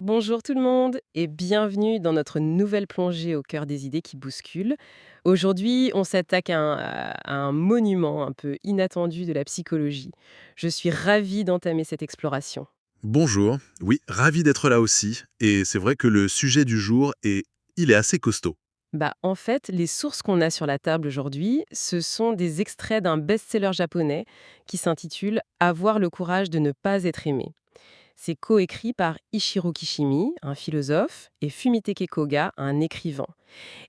Bonjour tout le monde et bienvenue dans notre nouvelle plongée au cœur des idées qui bousculent. Aujourd'hui, on s'attaque à un monument un peu inattendu de la psychologie. Je suis ravie d'entamer cette exploration. Bonjour, oui, ravi d'être là aussi. Et c'est vrai que le sujet du jour il est assez costaud. En fait, les sources qu'on a sur la table aujourd'hui, ce sont des extraits d'un best-seller japonais qui s'intitule Avoir le courage de ne pas être aimé. C'est coécrit par Ichiro Kishimi, un philosophe, et Fumitake Koga, un écrivain.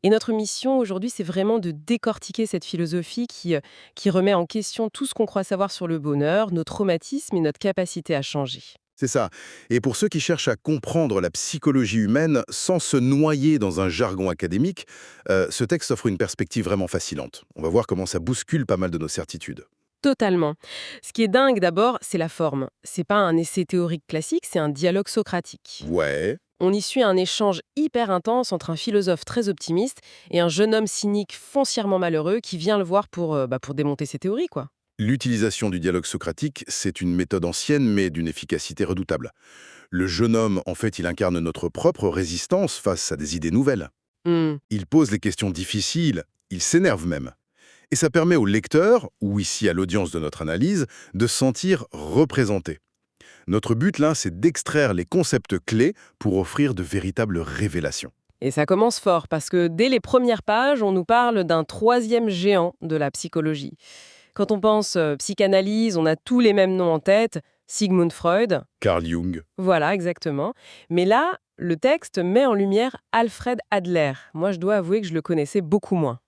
Et notre mission aujourd'hui, c'est vraiment de décortiquer cette philosophie qui remet en question tout ce qu'on croit savoir sur le bonheur, nos traumatismes et notre capacité à changer. C'est ça. Et pour ceux qui cherchent à comprendre la psychologie humaine sans se noyer dans un jargon académique, ce texte offre une perspective vraiment fascinante. On va voir comment ça bouscule pas mal de nos certitudes. Totalement. Ce qui est dingue d'abord, c'est la forme. C'est pas un essai théorique classique, c'est un dialogue socratique. Ouais, On y suit un échange hyper intense entre un philosophe très optimiste et un jeune homme cynique foncièrement malheureux qui vient le voir pour démonter ses théories, quoi. l'utilisation du dialogue socratique, c'est une méthode ancienne mais d'une efficacité redoutable. Le jeune homme, en fait, il incarne notre propre résistance face à des idées nouvelles. Hmm. Il pose les questions difficiles, il s'énerve même. Et ça permet au lecteur, ou ici à l'audience de notre analyse, de se sentir représenté. Notre but là, c'est d'extraire les concepts clés pour offrir de véritables révélations. Et ça commence fort, parce que dès les premières pages, on nous parle d'un troisième géant de la psychologie. Quand on pense psychanalyse, on a tous les mêmes noms en tête, Sigmund Freud, Carl Jung. voilà exactement. Mais là, le texte met en lumière Alfred Adler. Moi, je dois avouer que je le connaissais beaucoup moins.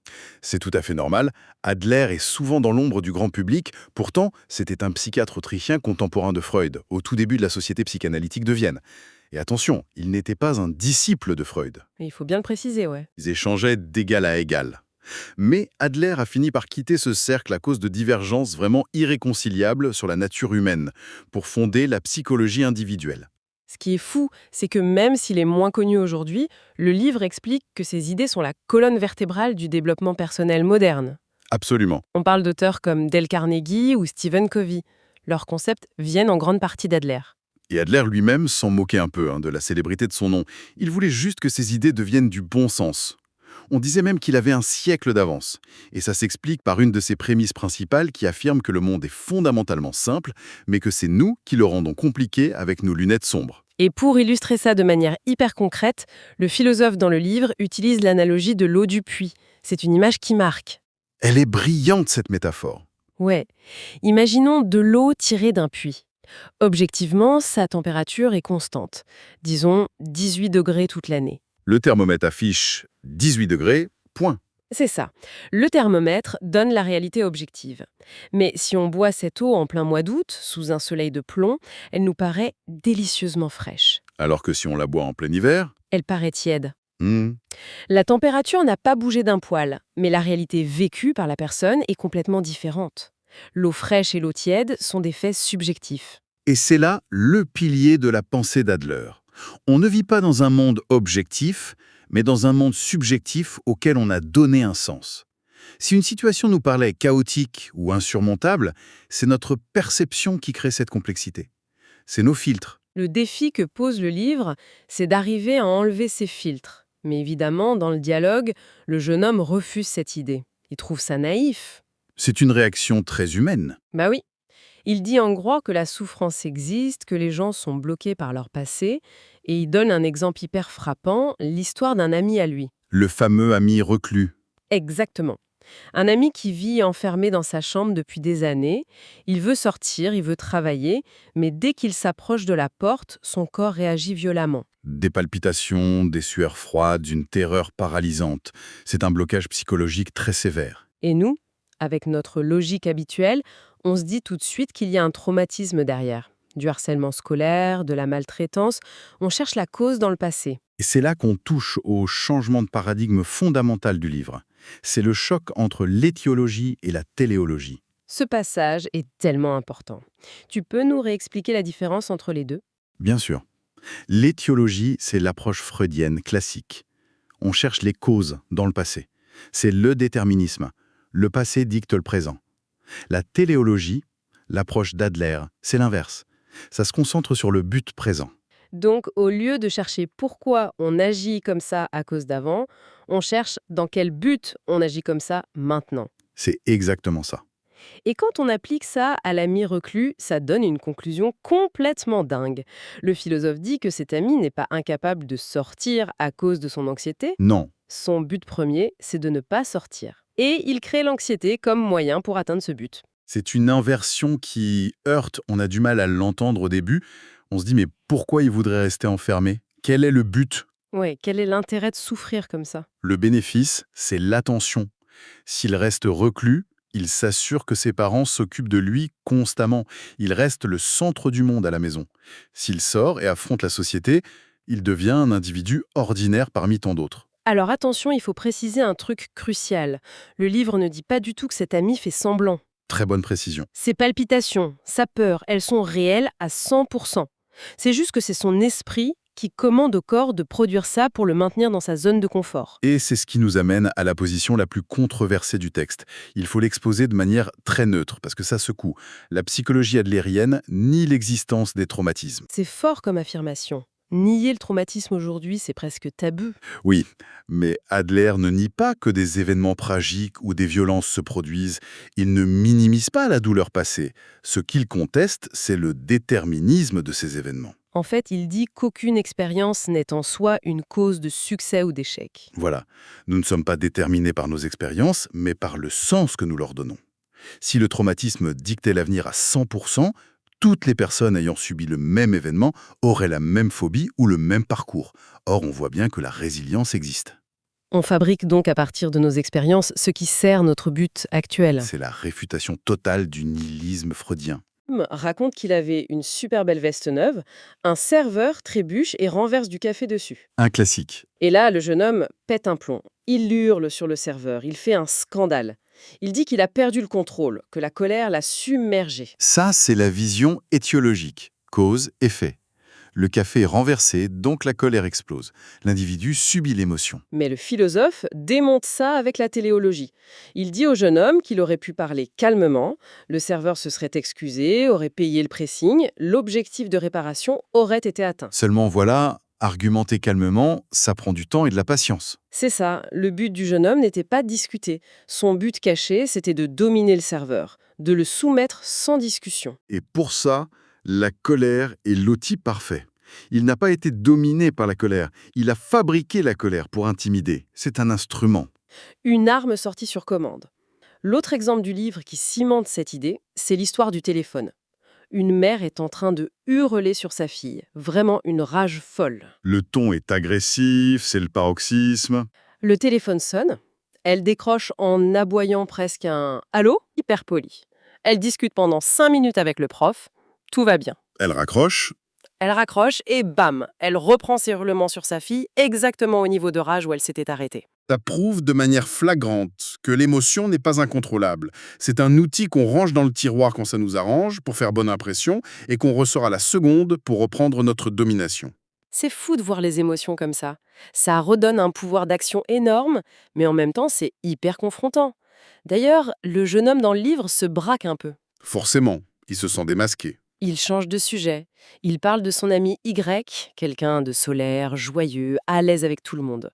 C'est tout à fait normal. Adler est souvent dans l'ombre du grand public. Pourtant, c'était un psychiatre autrichien contemporain de Freud, au tout début de la Société psychanalytique de Vienne. Et attention, il n'était pas un disciple de Freud. Et il faut bien le préciser, ouais. Ils échangeaient d'égal à égal. Mais Adler a fini par quitter ce cercle à cause de divergences vraiment irréconciliables sur la nature humaine, pour fonder la psychologie individuelle. Ce qui est fou, c'est que même s'il est moins connu aujourd'hui, le livre explique que ces idées sont la colonne vertébrale du développement personnel moderne. Absolument. On parle d'auteurs comme Dale Carnegie ou Stephen Covey. Leurs concepts viennent en grande partie d'Adler. Et Adler lui-même s'en moquait un peu de la célébrité de son nom. Il voulait juste que ses idées deviennent du bon sens. On disait même qu'il avait un siècle d'avance. Et ça s'explique par une de ses prémices principales qui affirme que le monde est fondamentalement simple, mais que c'est nous qui le rendons compliqué avec nos lunettes sombres. Et pour illustrer ça de manière hyper concrète, le philosophe dans le livre utilise l'analogie de l'eau du puits. C'est une image qui marque. Elle est brillante, cette métaphore. Ouais. Imaginons de l'eau tirée d'un puits. Objectivement, sa température est constante. Disons 18 degrés toute l'année. Le thermomètre affiche 18 degrés, point. C'est ça. Le thermomètre donne la réalité objective. Mais si on boit cette eau en plein mois d'août, sous un soleil de plomb, elle nous paraît délicieusement fraîche. Alors que si on la boit en plein hiver, Elle paraît tiède. hmm, La température n'a pas bougé d'un poil, mais la réalité vécue par la personne est complètement différente. L'eau fraîche et l'eau tiède sont des faits subjectifs. Et c'est là le pilier de la pensée d'Adler. On ne vit pas dans un monde objectif, mais dans un monde subjectif auquel on a donné un sens. Si une situation nous paraît chaotique ou insurmontable, c'est notre perception qui crée cette complexité. C'est nos filtres. Le défi que pose le livre, c'est d'arriver à enlever ces filtres. Mais évidemment, dans le dialogue, le jeune homme refuse cette idée. Il trouve ça naïf. C'est une réaction très humaine. Bah oui. Il dit en gros que la souffrance existe, que les gens sont bloqués par leur passé, et il donne un exemple hyper frappant, l'histoire d'un ami à lui. Le fameux ami reclus. Exactement. Un ami qui vit enfermé dans sa chambre depuis des années, il veut sortir, il veut travailler, mais dès qu'il s'approche de la porte, son corps réagit violemment. Des palpitations, des sueurs froides, une terreur paralysante. C'est un blocage psychologique très sévère. Et nous, avec notre logique habituelle, on se dit tout de suite qu'il y a un traumatisme derrière. Du harcèlement scolaire, de la maltraitance, on cherche la cause dans le passé. Et c'est là qu'on touche au changement de paradigme fondamental du livre. C'est le choc entre l'étiologie et la téléologie. Ce passage est tellement important. Tu peux nous réexpliquer la différence entre les deux? Bien sûr. L'étiologie, c'est l'approche freudienne classique. On cherche les causes dans le passé. C'est le déterminisme. Le passé dicte le présent. La téléologie, l'approche d'Adler, c'est l'inverse. Ça se concentre sur le but présent. Donc, au lieu de chercher pourquoi on agit comme ça à cause d'avant, on cherche dans quel but on agit comme ça maintenant. C'est exactement ça. Et quand on applique ça à l'ami reclus, ça donne une conclusion complètement dingue. Le philosophe dit que cet ami n'est pas incapable de sortir à cause de son anxiété. Non. Son but premier, c'est de ne pas sortir. Et il crée l'anxiété comme moyen pour atteindre ce but. C'est une inversion qui heurte, on a du mal à l'entendre au début. On se dit, mais pourquoi il voudrait rester enfermé? Quel est le but? Ouais, quel est l'intérêt de souffrir comme ça? Le bénéfice, c'est l'attention. S'il reste reclus, il s'assure que ses parents s'occupent de lui constamment. Il reste le centre du monde à la maison. S'il sort et affronte la société, il devient un individu ordinaire parmi tant d'autres. Alors attention, il faut préciser un truc crucial. Le livre ne dit pas du tout que cet ami fait semblant. Très bonne précision. Ses palpitations, sa peur, elles sont réelles à 100%. C'est juste que c'est son esprit qui commande au corps de produire ça pour le maintenir dans sa zone de confort. Et c'est ce qui nous amène à la position la plus controversée du texte. Il faut l'exposer de manière très neutre, parce que ça secoue. La psychologie adlérienne nie l'existence des traumatismes. C'est fort comme affirmation. Nier le traumatisme aujourd'hui, c'est presque tabou. Oui, mais Adler ne nie pas que des événements tragiques ou des violences se produisent. Il ne minimise pas la douleur passée. Ce qu'il conteste, c'est le déterminisme de ces événements. En fait, il dit qu'aucune expérience n'est en soi une cause de succès ou d'échec. Voilà, nous ne sommes pas déterminés par nos expériences, mais par le sens que nous leur donnons. Si le traumatisme dictait l'avenir à 100%, toutes les personnes ayant subi le même événement auraient la même phobie ou le même parcours. Or, on voit bien que la résilience existe. On fabrique donc à partir de nos expériences ce qui sert notre but actuel. C'est la réfutation totale du nihilisme freudien. Raconte qu'il avait une super belle veste neuve, un serveur trébuche et renverse du café dessus. Un classique. Et là, le jeune homme pète un plomb. Il hurle sur le serveur, il fait un scandale. Il dit qu'il a perdu le contrôle, que la colère l'a submergé. Ça, c'est la vision étiologique. Cause-effet. Le café est renversé, donc la colère explose. L'individu subit l'émotion. Mais le philosophe démonte ça avec la téléologie. Il dit au jeune homme qu'il aurait pu parler calmement, le serveur se serait excusé, aurait payé le pressing, l'objectif de réparation aurait été atteint. Seulement voilà, argumenter calmement, ça prend du temps et de la patience. C'est ça, le but du jeune homme n'était pas de discuter. Son but caché, c'était de dominer le serveur, de le soumettre sans discussion. Et pour ça, la colère est l'outil parfait. Il n'a pas été dominé par la colère, il a fabriqué la colère pour intimider. C'est un instrument. Une arme sortie sur commande. L'autre exemple du livre qui cimente cette idée, c'est l'histoire du téléphone. Une mère est en train de hurler sur sa fille, vraiment une rage folle. Le ton est agressif, c'est le paroxysme. Le téléphone sonne, elle décroche en aboyant presque un « Allô ?» hyper poli. Elle discute pendant 5 minutes avec le prof, tout va bien. Elle raccroche. Elle raccroche et bam, elle reprend ses hurlements sur sa fille exactement au niveau de rage où elle s'était arrêtée. Ça prouve de manière flagrante que l'émotion n'est pas incontrôlable. C'est un outil qu'on range dans le tiroir quand ça nous arrange, pour faire bonne impression, et qu'on ressort à la seconde pour reprendre notre domination. C'est fou de voir les émotions comme ça. Ça redonne un pouvoir d'action énorme, mais en même temps, c'est hyper confrontant. D'ailleurs, le jeune homme dans le livre se braque un peu. Forcément, il se sent démasqué. Il change de sujet. Il parle de son ami Y, quelqu'un de solaire, joyeux, à l'aise avec tout le monde.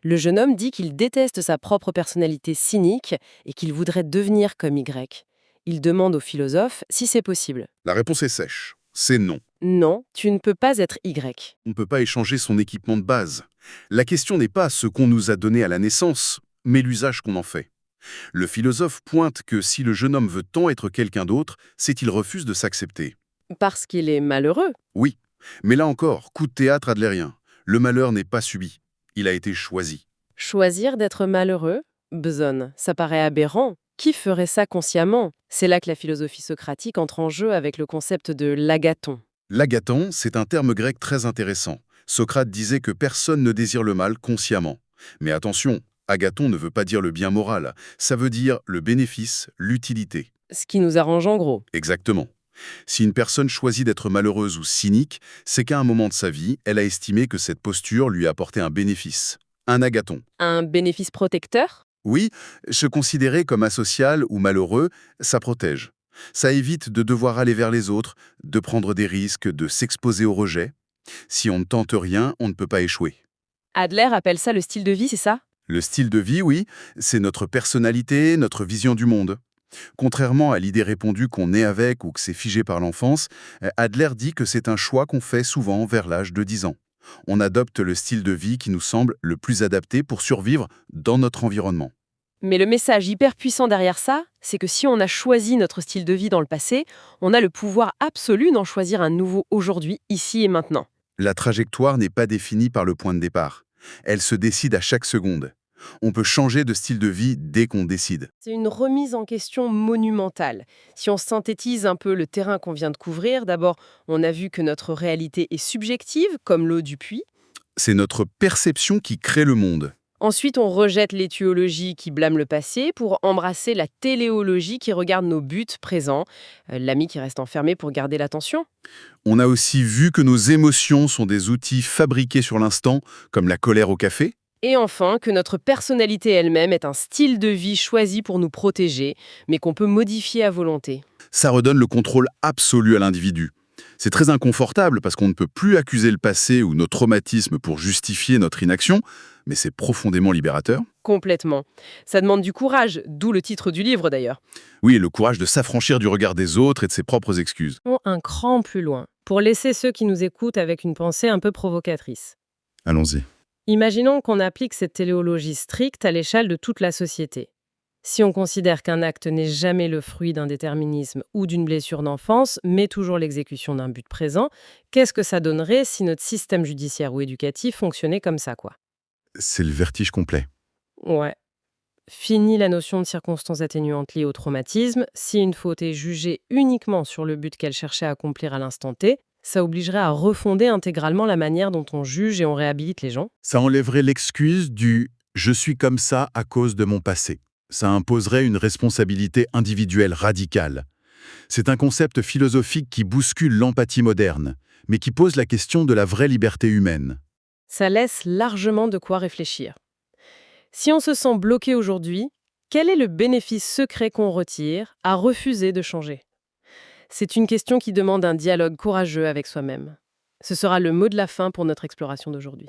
Le jeune homme dit qu'il déteste sa propre personnalité cynique et qu'il voudrait devenir comme Y. Il demande au philosophe si c'est possible. La réponse est sèche. C'est non. Non, tu ne peux pas être Y. On ne peut pas échanger son équipement de base. La question n'est pas ce qu'on nous a donné à la naissance, mais l'usage qu'on en fait. Le philosophe pointe que si le jeune homme veut tant être quelqu'un d'autre, c'est qu'il refuse de s'accepter. Parce qu'il est malheureux. Oui, mais là encore, coup de théâtre adlérien. Le malheur n'est pas subi. Il a été choisi. Choisir d'être malheureux? Besogne, ça paraît aberrant. Qui ferait ça consciemment? C'est là que la philosophie socratique entre en jeu avec le concept de l'agathon. L'agathon, c'est un terme grec très intéressant. Socrate disait que personne ne désire le mal consciemment. Mais attention, agathon ne veut pas dire le bien moral. Ça veut dire le bénéfice, l'utilité. Ce qui nous arrange en gros. Exactement. Si une personne choisit d'être malheureuse ou cynique, c'est qu'à un moment de sa vie, elle a estimé que cette posture lui apportait un bénéfice. Un agathon. Un bénéfice protecteur? Oui, se considérer comme asocial ou malheureux, ça protège. Ça évite de devoir aller vers les autres, de prendre des risques, de s'exposer au rejet. Si on ne tente rien, on ne peut pas échouer. Adler appelle ça le style de vie, c'est ça? Le style de vie, oui, c'est notre personnalité, notre vision du monde. Contrairement à l'idée répandue qu'on est avec ou que c'est figé par l'enfance, Adler dit que c'est un choix qu'on fait souvent vers l'âge de 10 ans. On adopte le style de vie qui nous semble le plus adapté pour survivre dans notre environnement. Mais le message hyper puissant derrière ça, c'est que si on a choisi notre style de vie dans le passé, on a le pouvoir absolu d'en choisir un nouveau aujourd'hui, ici et maintenant. La trajectoire n'est pas définie par le point de départ. Elle se décide à chaque seconde. On peut changer de style de vie dès qu'on décide. C'est une remise en question monumentale. Si on synthétise un peu le terrain qu'on vient de couvrir, d'abord, on a vu que notre réalité est subjective, comme l'eau du puits. C'est notre perception qui crée le monde. Ensuite, on rejette l'étiologie qui blâme le passé pour embrasser la téléologie qui regarde nos buts présents, l'ami qui reste enfermé pour garder l'attention. On a aussi vu que nos émotions sont des outils fabriqués sur l'instant, comme la colère au café. Et enfin, que notre personnalité elle-même est un style de vie choisi pour nous protéger, mais qu'on peut modifier à volonté. Ça redonne le contrôle absolu à l'individu. C'est très inconfortable parce qu'on ne peut plus accuser le passé ou nos traumatismes pour justifier notre inaction, mais c'est profondément libérateur. Complètement. Ça demande du courage, d'où le titre du livre d'ailleurs. Oui, le courage de s'affranchir du regard des autres et de ses propres excuses. Un cran plus loin, pour laisser ceux qui nous écoutent avec une pensée un peu provocatrice. Allons-y. Imaginons qu'on applique cette téléologie stricte à l'échelle de toute la société. Si on considère qu'un acte n'est jamais le fruit d'un déterminisme ou d'une blessure d'enfance, mais toujours l'exécution d'un but présent, qu'est-ce que ça donnerait si notre système judiciaire ou éducatif fonctionnait comme ça, quoi? C'est le vertige complet. Ouais. Fini la notion de circonstances atténuantes liées au traumatisme. Si une faute est jugée uniquement sur le but qu'elle cherchait à accomplir à l'instant T, ça obligerait à refonder intégralement la manière dont on juge et on réhabilite les gens. Ça enlèverait l'excuse du « je suis comme ça à cause de mon passé ». Ça imposerait une responsabilité individuelle radicale. C'est un concept philosophique qui bouscule l'empathie moderne, mais qui pose la question de la vraie liberté humaine. Ça laisse largement de quoi réfléchir. Si on se sent bloqué aujourd'hui, quel est le bénéfice secret qu'on retire à refuser de changer? C'est une question qui demande un dialogue courageux avec soi-même. Ce sera le mot de la fin pour notre exploration d'aujourd'hui.